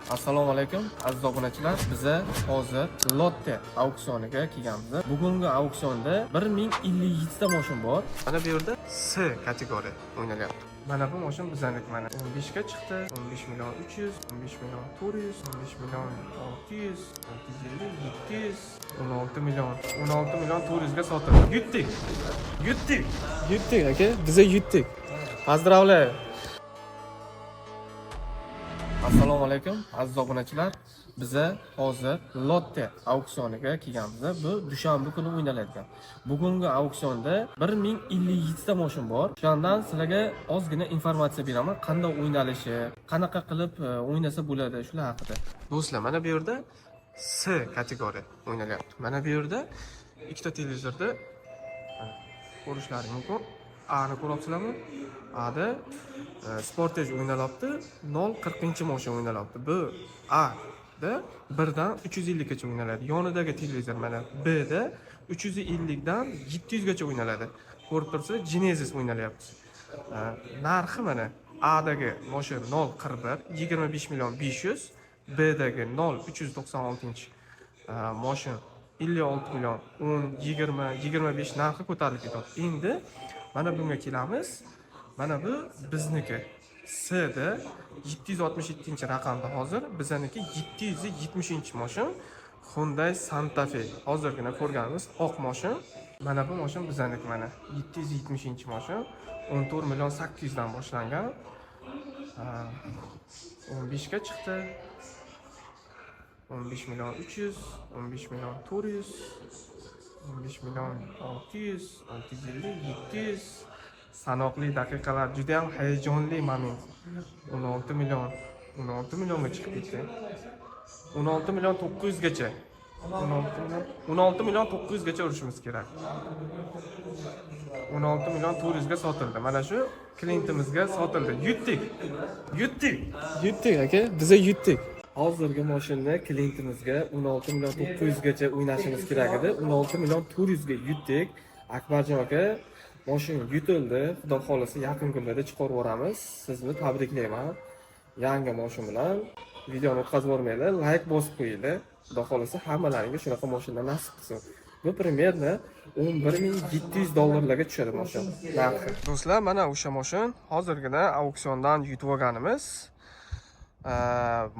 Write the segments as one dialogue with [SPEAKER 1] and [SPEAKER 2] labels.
[SPEAKER 1] Assalomu alaykum aziz obunachilar. Biza hozir Lotte auksioniga kelganmiz. Bugungi auksionda 1057 ta mashin bor. Mana bu yerda S kategoriya o'ynalyapti. Mana bu mashin bizaniki mana 15 ga chiqdi. 15 million 300, 15 million 400, 15 million 600, 650, 700, 16 million 400 ga sotildi. Yutdik aka, biza yutdik. Поздравляю. Assalomu alaykum aziz obunachilar. Biza hozir Lotte auksioniga kelganmiz. Bu dushanba kuni o'ynaladigan. Bugungi auksionda 1057 ta mashin bor. Shundan sizlarga ozgina informatsiya beraman, qanday o'ynalishi, qanaqa qilib o'ynasa bo'ladi shular haqida. Do'stlar, mana bu yerda S kategoriya o'ynalyapti. Mana bu yerda ikkita televizorda ko'rishlaringiz mumkin. A'ni ko'ryapsizlarmi? A'da Sportage o'ynalyapti, 0.40 mashin o'ynalyapti. Bu A'da 1 dan 350 gacha o'ynaladi. Yonidagi televizor mana B'da 350 dan 700 gacha o'ynaladi. Ko'rib turibsizlar, Genesis o'ynalyapti. Narxi mana A'dagi mashin 0.41, 25 million 500, B'dagi 0.396 mashin 56 million 10, 20, 25 narxi ko'tarilib ketadi. Endi mana bunga kelamiz. Mana bu bizniki S'da 767-raqamda hozir, bizaniki 770 mashin Hyundai Santa Fe. Hozirgina ko'rganimiz oq mashin. Mana bu mashin bizaniki mana 770 mashin 14 million 800 dan boshlangan. 15 ga chiqdi. 15 million 300, 15 million 400, 15 million 600, 650, 700. Sanoqli daqiqalar, juda ham hayajonli moment. 16 millionga chiqib ketdi. 16 million 900 gacha. 16 million 900 gacha urishimiz kerak. 16 million 400 ga sotildi. Mana shu klientimizga sotildi. Yutdik aka, biza yutdik. Hozirgi mashinani klientimizga 16 million 900 gacha o'ynashimiz kerak edi. 16 million 400 ga yutdik. Akbarjon aka, mashin yutildi. Xudo xolisa yaqin kunlarda chiqarib yuboramiz. Sizni tabriklayman. Yangi mashin bilan videoni o'tkazib yubormanglar, like bosib qo'yinglar. Xudo xolisa hammalaringga shunaqa mashinlar nasib qilsin. Bu примерно $10700 ga tushadi mashin narxi. Do'stlar, mana o'sha mashin hozirgina auksiondan yutib olganimiz.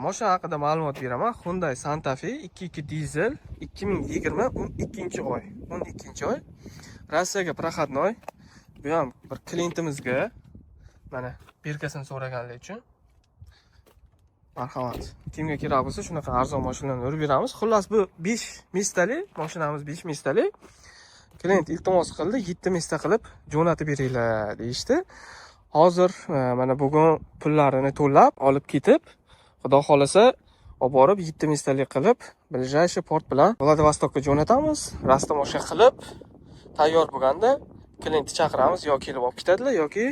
[SPEAKER 1] Mashin haqida ma'lumot beraman. Hyundai Santa Fe 2.2 dizel 2020 12-oy. 12-oy. Rossiyaga проходной. Bu ham bir klientimizga mana birkasini so'raganlar uchun. Marhamat. Kimga kerak bo'lsa shunaqa arzon mashinalarni urib beramiz. Xullas bu 5 mestali, mashinamiz 5 mestali. Klient iltimos qildi, 7 mesta qilib jo'natib beringlar deyishdi. Hozir mana bugun pullarini to'lab olib ketib, xudo xolasa olib borib 7 mestalik qilib, ближайший port bilan Vladivostokka jo'natamiz. Rastamosha qilib tayyor bo'lganda klientni chaqiramiz, yoki kelib olib ketadilar, yoki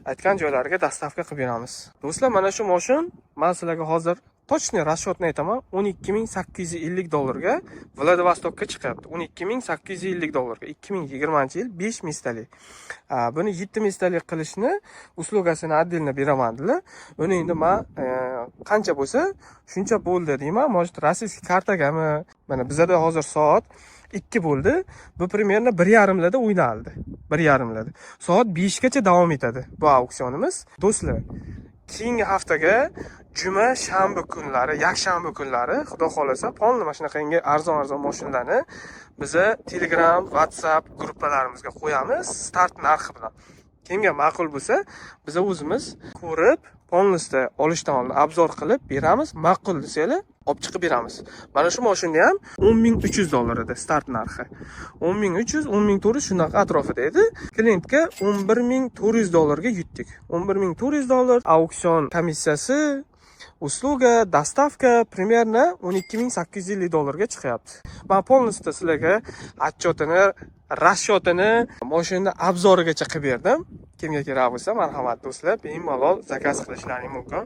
[SPEAKER 1] aytgan joylariga dostavka qilib beramiz. Do'stlar, mana shu mashin men sizlarga hozir точный расчетni aytaman, $12850 ga Vladivostokka chiqyapti. $12850 ga 2020-yil 5 mestalik. Buni 7 mestalik qilishni uslugasini отдельно beraman dedilar. Uni endi men qancha bo'lsa shuncha bo'ldi deyman. Может, rossiyskiy kartagami? Mana bizada hozir soat 2 bo'ldi. Bu примерно 1:30 larda o'ynaldi. 1:30 larda. Soat 5 gacha davom etadi bu auksionimiz. Do'stlar, keyingi haftaga juma, shanba kunlari, yakshanba kunlari, xudo xolasa, polni mana shunaqangi arzon mashinalarni biza Telegram, WhatsApp gruppalarimizga qo'yamiz, start narxi bilan. Kimga ma'qul bo'lsa, biza o'zimiz ko'rib, polnisda olishdan oldin obzor qilib beramiz. Ma'qul desanglar, olib chiqib beramiz. Mana shu mashinani ham $10300 edi start narxi. 10300, 10400 shunaqa atrofida edi. Klientga $11400 ga yutdik. $11400 auksion komissiyasi, usluga, dostavka примерно $12850 ga chiqyapti. Men polnisda sizlarga отчетini, расчетini, mashinani obzorigacha qilib berdim. Kimga kerak bo'lsa, marhamat do'stlar, bemalol zakaz qilishlaring mumkin.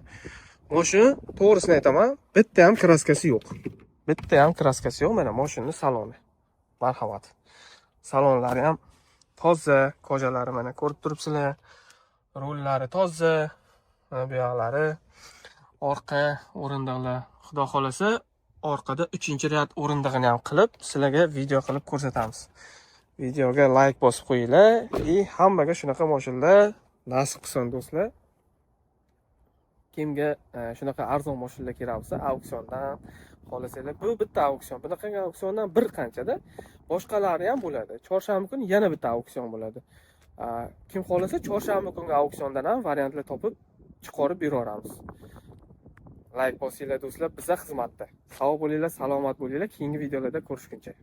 [SPEAKER 1] Mashin, to'g'risini aytaman, bitta ham kraskasi yo'q. Mana mashinning saloni. Marhamat. Salonlari ham toza, kojalari mana ko'rib turibsizlar. Rullari toza, bu yoqlari orqa o'rindiqlar. Xudo xolasa, orqada 3-rad o'rindig'ini ham qilib, sizlarga video qilib ko'rsatamiz. Videoga like bosib qo'yinglar va hammaga shunaqa mashinalar nasib qilsin do'stlar. Kimga shunaqa arzon mashinalar kerak bo'lsa, auksiondan xohlasanglar, bu bitta auksion. Bunaqa auksiondan bir qanchada boshqalari ham bo'ladi. Chorshanba kuni yana bitta auksion bo'ladi. Kim xohlasa, chorshanba kungi auksiondan ham variantlar topib chiqarib beraveramiz. Like bosinglar do'stlar, bizga xizmatda. Sog' bo'linglar, salomat bo'linglar. Keyingi videolarda ko'rishguncha.